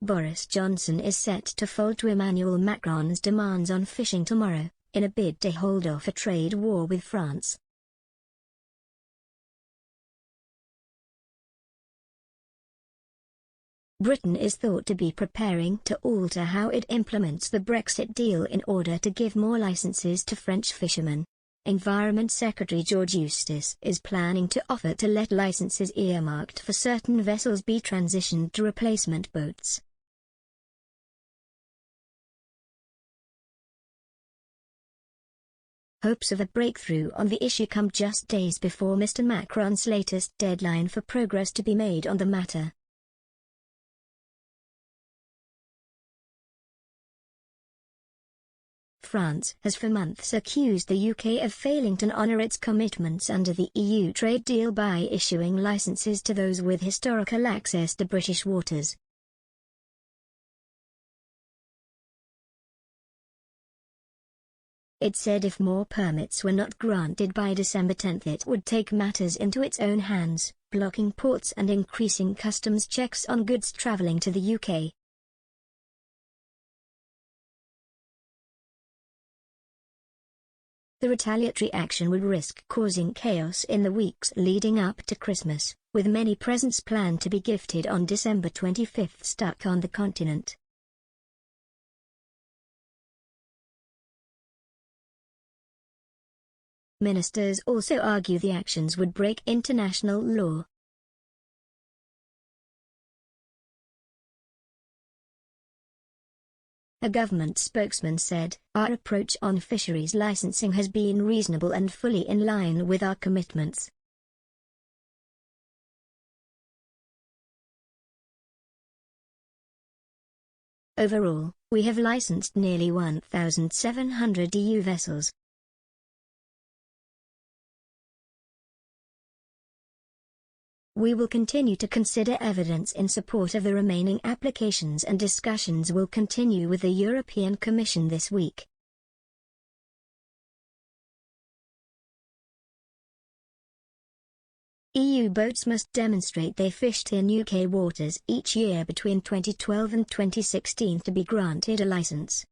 Boris Johnson is set to fold to Emmanuel Macron's demands on fishing tomorrow, in a bid to hold off a trade war with France. Britain is thought to be preparing to alter how it implements the Brexit deal in order to give more licenses to French fishermen. Environment Secretary George Eustace is planning to offer to let licenses earmarked for certain vessels be transitioned to replacement boats. Hopes of a breakthrough on the issue come just days before Mr. Macron's latest deadline for progress to be made on the matter. France has for months accused the UK of failing to honour its commitments under the EU trade deal by issuing licenses to those with historical access to British waters. It said if more permits were not granted by December 10 it would take matters into its own hands, blocking ports and increasing customs checks on goods travelling to the UK. The retaliatory action would risk causing chaos in the weeks leading up to Christmas, with many presents planned to be gifted on December 25 stuck on the continent. Ministers also argue the actions would break international law. A government spokesman said, "Our approach on fisheries licensing has been reasonable and fully in line with our commitments." Overall, we have licensed nearly 1,700 EU vessels. We will continue to consider evidence in support of the remaining applications, and discussions will continue with the European Commission this week. EU boats must demonstrate they fished in UK waters each year between 2012 and 2016 to be granted a license.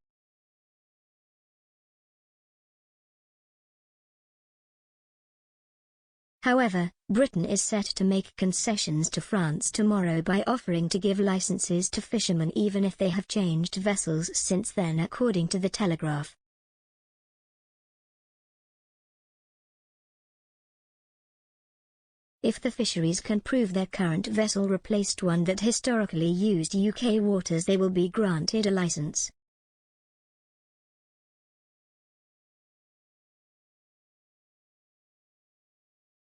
However, Britain is set to make concessions to France tomorrow by offering to give licenses to fishermen even if they have changed vessels since then, according to The Telegraph. If the fisheries can prove their current vessel replaced one that historically used UK waters, they will be granted a license.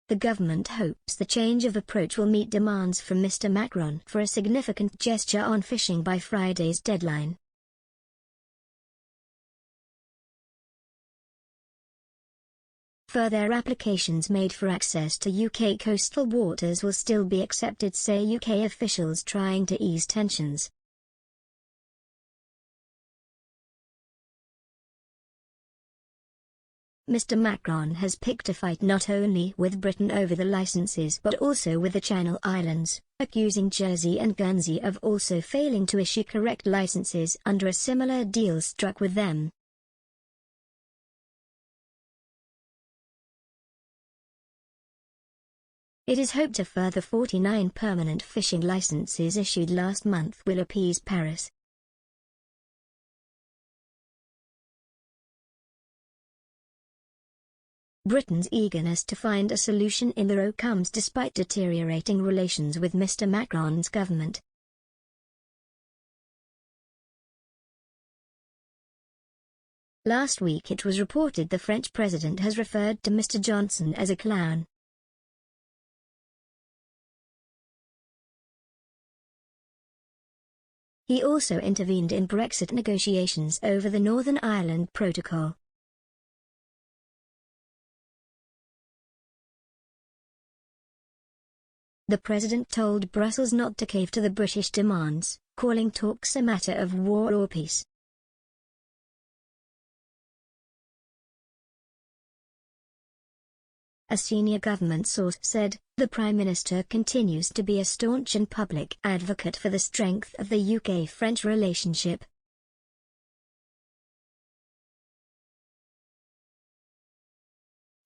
The government hopes the change of approach will meet demands from Mr. Macron for a significant gesture on fishing by Friday's deadline. Further applications made for access to UK coastal waters will still be accepted, say UK officials trying to ease tensions. Mr. Macron has picked a fight not only with Britain over the licenses but also with the Channel Islands, accusing Jersey and Guernsey of also failing to issue correct licenses under a similar deal struck with them. It is hoped a further 49 permanent fishing licenses issued last month will appease Paris. Britain's eagerness to find a solution in the row comes despite deteriorating relations with Mr. Macron's government. Last week it was reported the French president has referred to Mr. Johnson as a clown. He also intervened in Brexit negotiations over the Northern Ireland Protocol. The president told Brussels not to cave to the British demands, calling talks a matter of war or peace. A senior government source said, "The Prime Minister continues to be a staunch and public advocate for the strength of the UK-French relationship."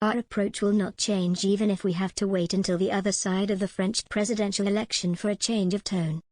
"Our approach will not change even if we have to wait until the other side of the French presidential election for a change of tone,"